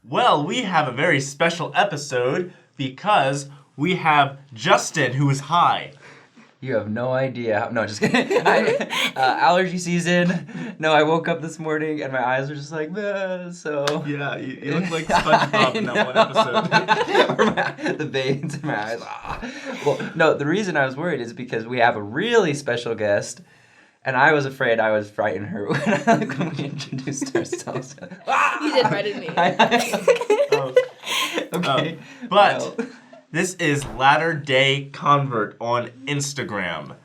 Well, we have a very special episode because we have Justin, who is high. You have no idea. No, just kidding. Allergy season. No, I woke up this morning and my eyes were just like, so... Yeah, you look like SpongeBob in that one episode. The veins in my eyes. Well, no, the reason I was worried is because we have a really special guest. And I was afraid I would frighten her when we introduced ourselves. You did frighten me. Okay. But this is Latter Day Convert on Instagram.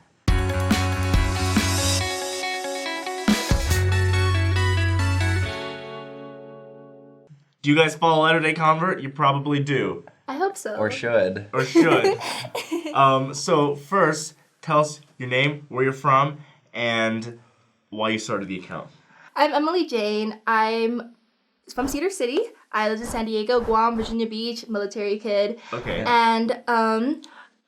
Do you guys follow Latter Day Convert? You probably do. I hope so. Or should. So first, tell us your name, where you're from, and why you started the account. I'm Emily Jane. I'm from Cedar City. I lived in San Diego, Guam, Virginia Beach, military kid. Okay. And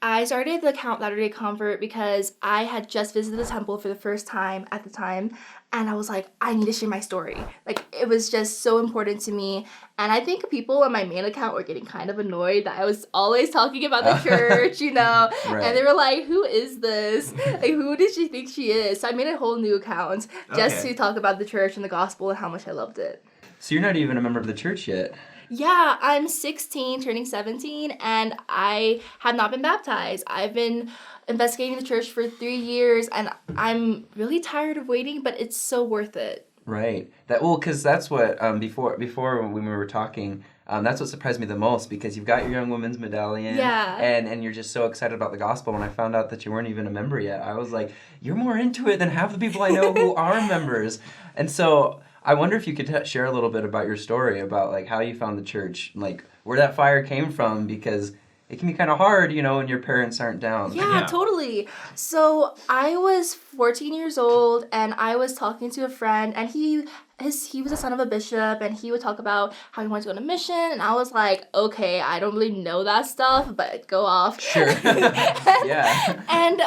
I started the account Latter Day Convert because I had just visited the temple for the first time at the time. And I was like, I need to share my story. Like, it was just so important to me. And I think people on my main account were getting kind of annoyed that I was always talking about the church, you know? Right. And they were like, who is this? Like, who does she think she is? So I made a whole new account just to talk about the church and the gospel and how much I loved it. So you're not even a member of the church yet. Yeah, I'm 16, turning 17, and I have not been baptized. I've been investigating the church for 3 years, and I'm really tired of waiting, but it's so worth it. Right. Because that's what before when we were talking, that's what surprised me the most, because you've got your young woman's medallion, and you're just so excited about the gospel. When I found out that you weren't even a member yet, I was like, you're more into it than half the people I know who are members, and so. I wonder if you could share a little bit about your story, about like how you found the church, like where that fire came from, because it can be kind of hard, you know, when your parents aren't down. Yeah, totally. So I was 14 years old, and I was talking to a friend, and he was the son of a bishop, and he would talk about how he wanted to go on a mission, and I was like, okay, I don't really know that stuff, but go off. Sure. Yeah. And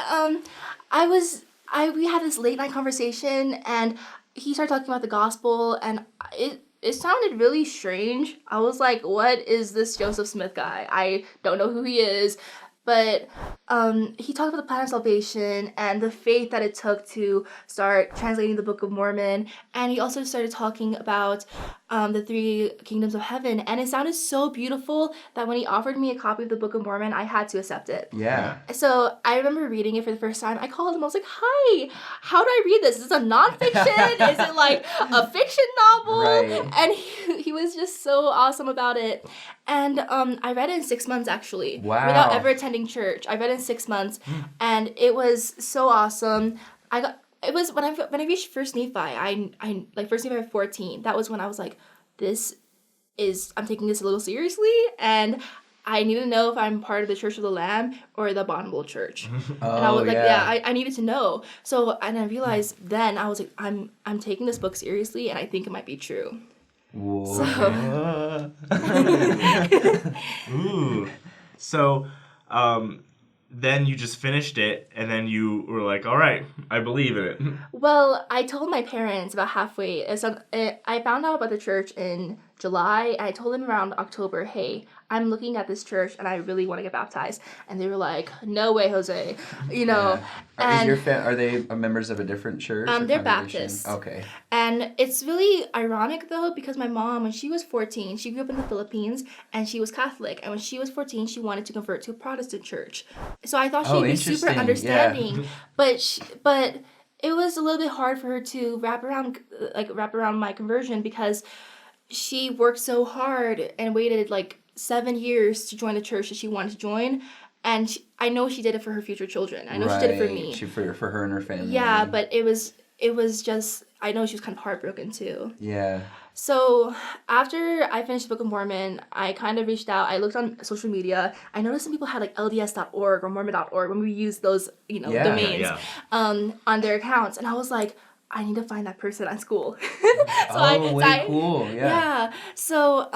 we had this late night conversation, and he started talking about the gospel, and it sounded really strange. I was like, what is this Joseph Smith guy? I don't know who he is. But he talked about the plan of salvation and the faith that it took to start translating the Book of Mormon. And he also started talking about the 3 kingdoms of heaven. And it sounded so beautiful that when he offered me a copy of the Book of Mormon, I had to accept it. Yeah. So I remember reading it for the first time. I called him. I was like, hi, how do I read this? Is this a nonfiction? Is it like a fiction novel? Right. And he was just so awesome about it. And I read it in 6 months, actually. Wow. Without ever attending church. I read it in 6 months. And it was so awesome. It was when I reached First Nephi, I like First Nephi 14, that was when I was like, I'm taking this a little seriously, and I need to know if I'm part of the Church of the Lamb or the Abominable Church. And I was like, I needed to know. So, and I realized then, I was like, I'm taking this book seriously, and I think it might be true. Whoa. So. Ooh. So, then you just finished it, and then you were like, all right, I believe in it. Well, I told my parents about halfway. I found out about the church in July, and I told them around October, hey, I'm looking at this church, and I really want to get baptized. And they were like, no way, Jose. You know. Yeah. Are they members of a different church? They're Baptists. Okay. And it's really ironic, though, because my mom, when she was 14, she grew up in the Philippines, and she was Catholic. And when she was 14, she wanted to convert to a Protestant church. So I thought she'd be super understanding. Yeah. But it was a little bit hard for her to wrap around my conversion, because she worked so hard and waited like 7 years to join the church that she wanted to join. And I know she did it for her future children. I know she did it for me. For her and her family. Yeah, but it was just, I know she was kind of heartbroken too. Yeah. So after I finished the Book of Mormon, I kind of reached out. I looked on social media. I noticed some people had like LDS.org or Mormon.org when we used those, domains on their accounts. And I was like, I need to find that person at school. Cool. Yeah. So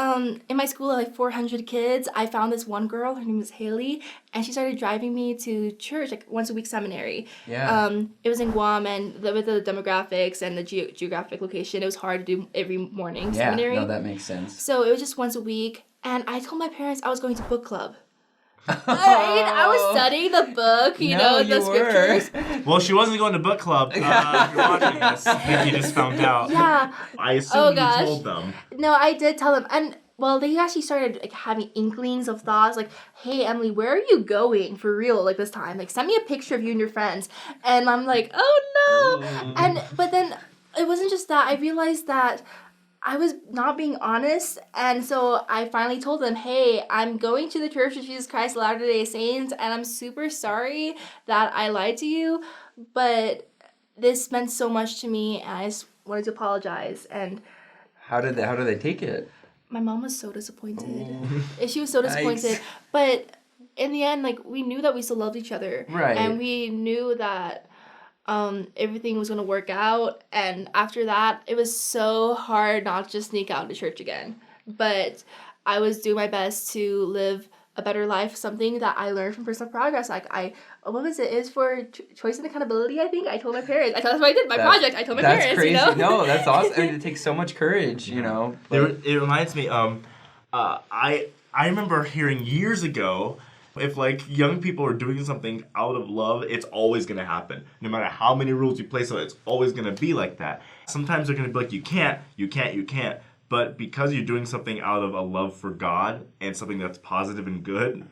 in my school, like 400 kids, I found this one girl. Her name is Haley, and she started driving me to church like once a week seminary. Yeah. It was in Guam, and with the demographics and the geographic location, it was hard to do every morning seminary. No, that makes sense. So it was just once a week, and I told my parents I was going to book club. I was studying the book, the scriptures. Well, she wasn't going to book club. If you're watching this, if you just found out. Yeah. I assume you told them. No, I did tell them. And, well, they actually started, like, having inklings of thoughts, like, hey, Emily, where are you going for real, like, this time? Like, send me a picture of you and your friends. And I'm like, oh, no. But then it wasn't just that. I realized that I was not being honest, and so I finally told them, hey, I'm going to the Church of Jesus Christ of Latter-day Saints, and I'm super sorry that I lied to you, but this meant so much to me, and I just wanted to apologize. And how did they take it? My mom was so disappointed. She was so disappointed, but in the end, like, we knew that we still loved each other, right? And we knew that everything was going to work out, and after that it was so hard not to sneak out to church again, but I was doing my best to live a better life, something that I learned from personal progress. Like what was it? It was for choice and accountability, I think. I told my parents. That's what I did. My project. I told my parents. Crazy. No, that's awesome. I mean, it takes so much courage, It reminds me, I remember hearing years ago, if, like, young people are doing something out of love, it's always going to happen. No matter how many rules you place on it, it's always going to be like that. Sometimes they're going to be like, you can't. But because you're doing something out of a love for God and something that's positive and good,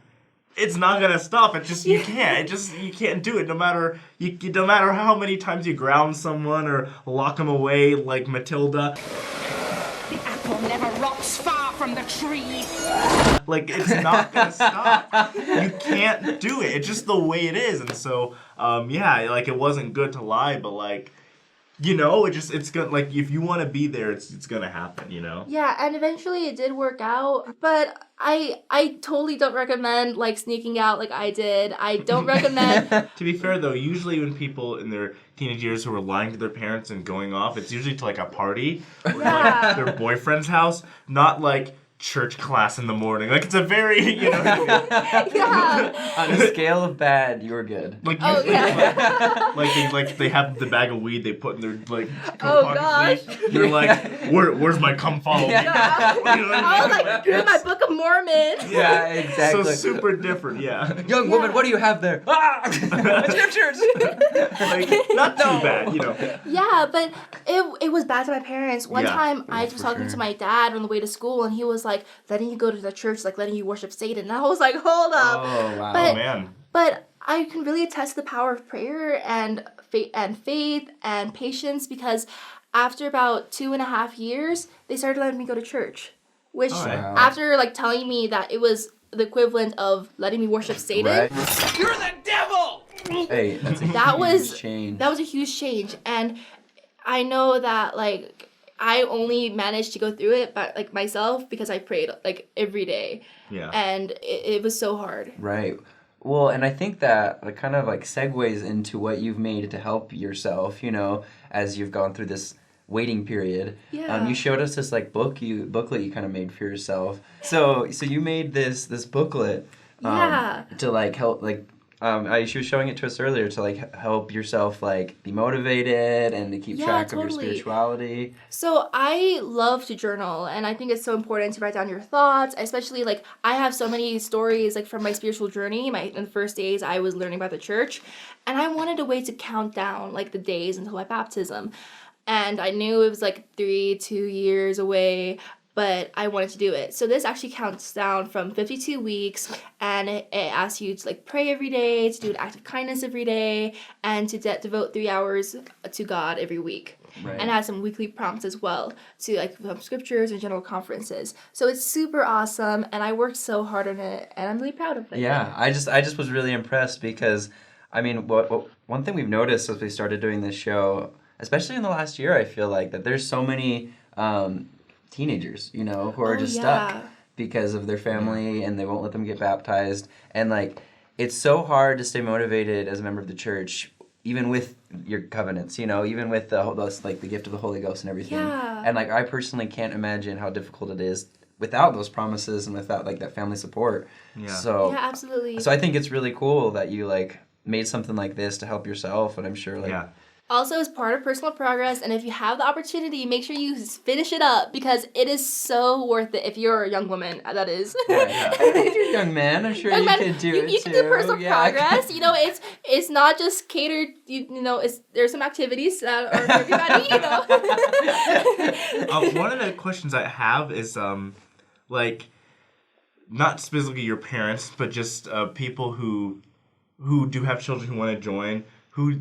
it's not going to stop. It's just, you can't. You can't do it. No matter how many times you ground someone or lock them away like Matilda. The apple never rots far from the tree. Like, it's not gonna stop. You can't do it. It's just the way it is. And so, like, it wasn't good to lie, but, like, it's gonna, like, if you want to be there, it's gonna happen, Yeah, and eventually it did work out, but I totally don't recommend, like, sneaking out like I did. I don't recommend. To be fair, though, usually when people in their teenage years who are lying to their parents and going off, it's usually to, like, a party or, like, their boyfriend's house, not, like, church class in the morning. Like, it's a very, Yeah. On a scale of bad, you were good. Like, they have the bag of weed they put in their, like, gosh. You're like, where's my come follow me? I was like, you're my Book of Mormon. Yeah, exactly. So super different, yeah. Young woman, what do you have there? Scriptures. Like, not too bad, Yeah, but it was bad to my parents. One time I was talking to my dad on the way to school, and he was like, letting you go to the church, like letting you worship Satan. And I was like, hold up. Oh, wow. Man. But I can really attest to the power of prayer and faith and patience, because after about 2.5 years, they started letting me go to church. Which, after, like, telling me that it was the equivalent of letting me worship Satan. Right. You're the devil! Hey, that's a huge change. That was a huge change. And I know that, like, I only managed to go through it by, like, myself because I prayed, like, every day. Yeah. And it was so hard. Right. Well, and I think that it kind of, like, segues into what you've made to help yourself, as you've gone through this waiting period. Yeah. You showed us this, like, booklet you kind of made for yourself. So you made this booklet to, like, help, like, she was showing it to us earlier to, like, help yourself, like, be motivated and to keep track of your spirituality. So I love to journal, and I think it's so important to write down your thoughts, especially, like, I have so many stories, like, from my spiritual journey. In the first days I was learning about the church, and I wanted a way to count down, like, the days until my baptism. And I knew it was, like, 2 years away, but I wanted to do it. So this actually counts down from 52 weeks, and it asks you to, like, pray every day, to do an act of kindness every day, and to devote 3 hours to God every week. Right. And it has some weekly prompts as well to, like, scriptures and general conferences. So it's super awesome, and I worked so hard on it, and I'm really proud of it. Yeah, I just was really impressed because, I mean, one thing we've noticed as we started doing this show, especially in the last year, I feel like that there's so many teenagers, who are just stuck because of their family and they won't let them get baptized. And, like, it's so hard to stay motivated as a member of the church even with your covenants, even with the gift of the Holy Ghost and everything. Yeah. And I personally can't imagine how difficult it is without those promises and without that family support. Yeah. So yeah, absolutely. So I think it's really cool that you made something like this to help yourself, and I'm sure yeah. Also, it's part of personal progress, and if you have the opportunity, make sure you finish it up because it is so worth it if you're a young woman, that is. Yeah. If you're a young man, I'm sure could do it You too. can do personal progress. It's not just catered, there's some activities that are for everybody, One of the questions I have is, not specifically your parents, but just people who do have children who want to join, who,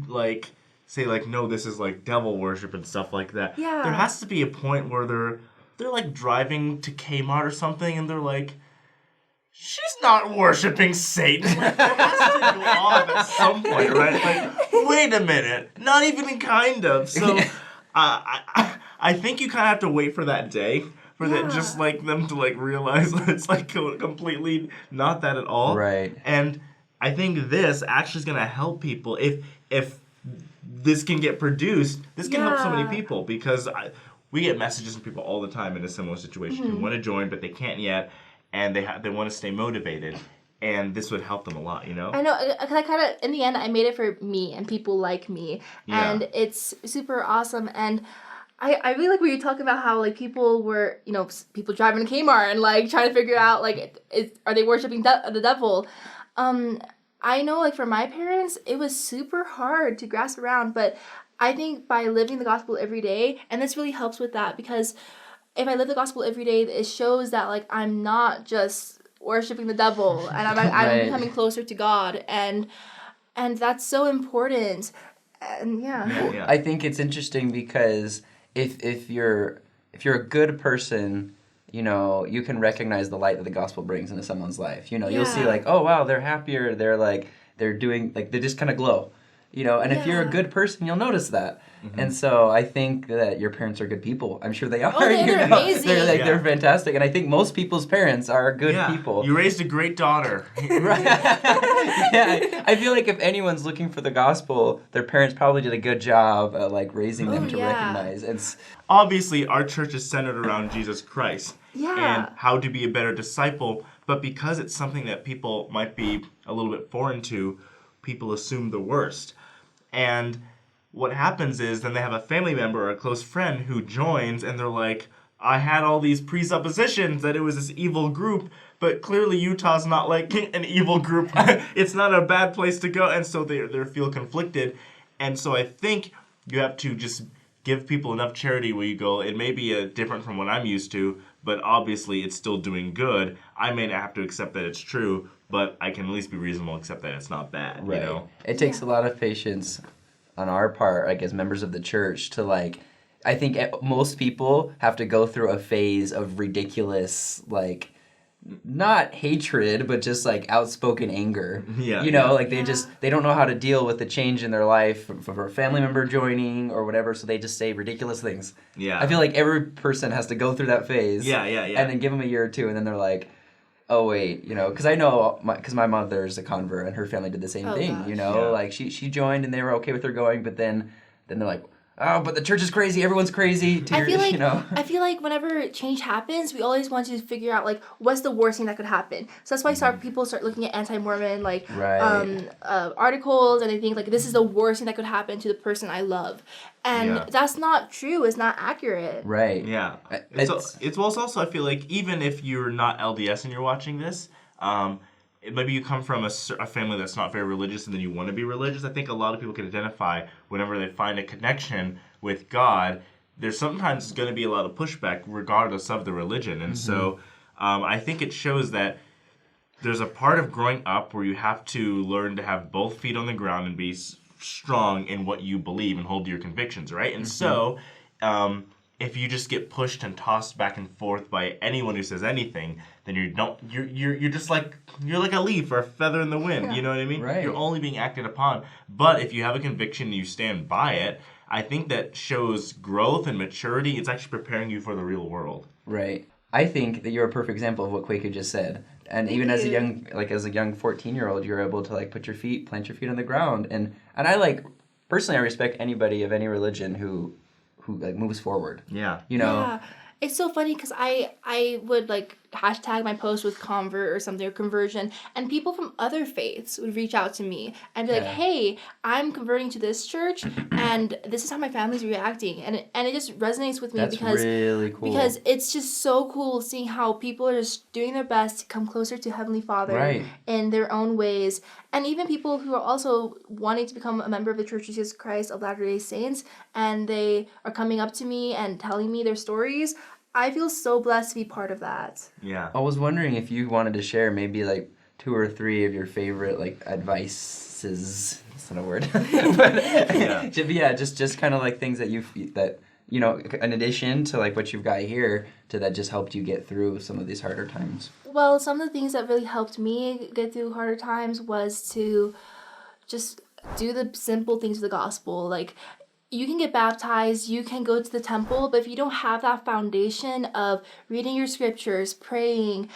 say no, this is devil worship and stuff like that. Yeah. There has to be a point where they're driving to Kmart or something and they're she's not worshiping Satan. There has to go off at some point, right? Wait a minute, not even kind of. So I think you kind of have to wait for that day for that, just them to realize that it's completely not that at all. Right. And I think this actually is gonna help people if this can get produced. This can help so many people because we get messages from people all the time in a similar situation who want to join but they can't yet, and they want to stay motivated, and this would help them a lot. I know, because I kind of, in the end, I made it for me and people like me, and it's super awesome. And I really like when you're talking about how people were, people driving to Kmart and trying to figure out are they worshiping the devil. I know, for my parents, it was super hard to grasp around, but I think by living the gospel every day, and this really helps with that, because if I live the gospel every day, it shows that, I'm not just worshiping the devil, and I'm becoming closer to God, and that's so important, and yeah. I think it's interesting because if you're a good person, you can recognize the light that the gospel brings into someone's life. You'll see oh wow, they're happier. They're doing they just kind of glow. And if you're a good person, you'll notice that. Mm-hmm. And so I think that your parents are good people. I'm sure they are. Oh, they're amazing. They're fantastic. And I think most people's parents are good people. You raised a great daughter. Right. Yeah. I feel if anyone's looking for the gospel, their parents probably did a good job at raising them to recognize. It's obviously our church is centered around Jesus Christ. Yeah. And how to be a better disciple, but because it's something that people might be a little bit foreign to, people assume the worst. And what happens is then they have a family member or a close friend who joins and they're I had all these presuppositions that it was this evil group, but clearly Utah's not an evil group. It's not a bad place to go, and so they feel conflicted. And so I think you have to just give people enough charity where you go, it may be different from what I'm used to, but obviously it's still doing good. I may not have to accept that it's true, but I can at least be reasonable and accept that it's not bad. Right. It takes a lot of patience on our part, as members of the church, to I think most people have to go through a phase of ridiculous, not hatred, but just outspoken anger. Yeah. They don't know how to deal with the change in their life for a family member joining or whatever, so they just say ridiculous things. Yeah. I feel every person has to go through that phase. Yeah. And then give them a year or two, and then they're oh wait, because I know, because my mother's a convert and her family did the same thing, gosh. She joined and they were okay with her going, but then they're oh, but the church is crazy, everyone's crazy. I feel whenever change happens, we always want to figure out what's the worst thing that could happen. So that's why people start looking at anti-Mormon articles, and they think this is the worst thing that could happen to the person I love, and that's not true. It's not accurate. Right. Yeah. It's also I feel even if you're not LDS and you're watching this, maybe you come from a family that's not very religious and then you want to be religious. I think a lot of people can identify whenever they find a connection with God. There's sometimes going to be a lot of pushback regardless of the religion. And so I think it shows that there's a part of growing up where you have to learn to have both feet on the ground and be strong in what you believe and hold to your convictions, right? And so if you just get pushed and tossed back and forth by anyone who says anything, then you're just you're like a leaf or a feather in the wind. Yeah. You know what I mean? Right. You're only being acted upon. But if you have a conviction and you stand by it, I think that shows growth and maturity. It's actually preparing you for the real world. Right. I think that you're a perfect example of what Quaker just said. And even as a young 14-year-old, you're able to plant your feet on the ground. And I personally, I respect anybody of any religion who like moves forward. Yeah. You know. Yeah. It's so funny because I would like hashtag my post with convert or something, or conversion, and people from other faiths would reach out to me and be like, hey, I'm converting to this church and this is how my family's reacting, and it just resonates with me. That's because really cool. Because it's just so cool seeing how people are just doing their best to come closer to Heavenly Father in their own ways. And even people who are also wanting to become a member of the Church of Jesus Christ of Latter-day Saints, and they are coming up to me and telling me their stories. I feel so blessed to be part of that. Yeah. I was wondering if you wanted to share maybe like 2 or 3 of your favorite like advices. That's not a word. But, just kind of like things that you know, in addition to like what you've got here, that just helped you get through some of these harder times. Well, some of the things that really helped me get through harder times was to just do the simple things of the gospel. Like, you can get baptized, you can go to the temple, but if you don't have that foundation of reading your scriptures, praying,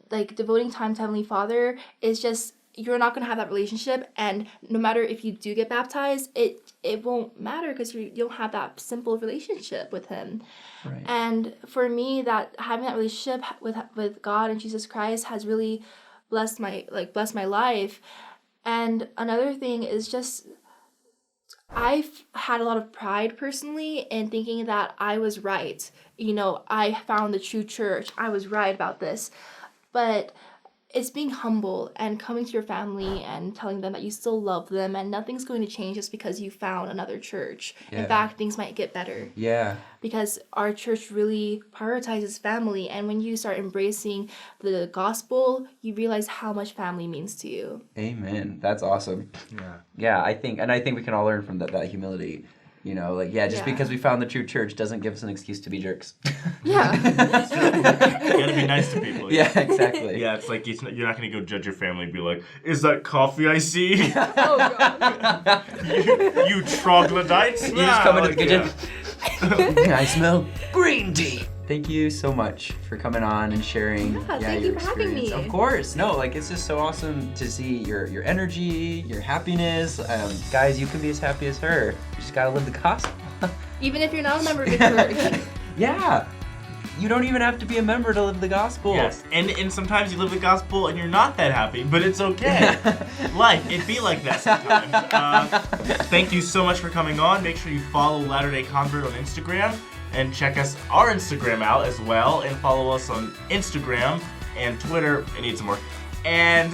like devoting time to Heavenly Father, it's just, you're not going to have that relationship. And no matter if you do get baptized, it won't matter because you don't have that simple relationship with Him. Right. And for me, that having that relationship with God and Jesus Christ has really blessed my life. And another thing is just, I've had a lot of pride personally in thinking that I was right. You know, I found the true church. I was right about this. But it's being humble and coming to your family and telling them that you still love them and nothing's going to change just because you found another church. Yeah. In fact, things might get better. Yeah. Because our church really prioritizes family, and when you start embracing the gospel, you realize how much family means to you. Amen. That's awesome. Yeah. Yeah, I think we can all learn from that humility. You know, like, because we found the true church doesn't give us an excuse to be jerks. Yeah. You gotta be nice to people. Yeah, exactly. Yeah, it's like you're not gonna go judge your family and be like, is that coffee I see? Oh, God. you troglodytes? You just come into the kitchen. Yeah. I smell green tea. Thank you so much for coming on and sharing Thank your you for having experience. me. Of course. No, like, it's just so awesome to see your energy, your happiness. Guys, you can be as happy as her. You just gotta live the gospel. Even if you're not a member of the church. Yeah. You don't even have to be a member to live the gospel. Yes, and sometimes you live the gospel and you're not that happy, but it's okay. Life, it be like that sometimes. Thank you so much for coming on. Make sure you follow Latter Day Convert on Instagram and check our Instagram out as well, and follow us on Instagram and Twitter. I need some more. And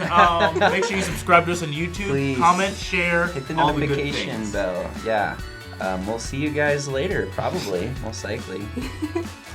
make sure you subscribe to us on YouTube. Please. Comment, share, Hit the all the good notification things. bell. Yeah. We'll see you guys later, probably, most likely.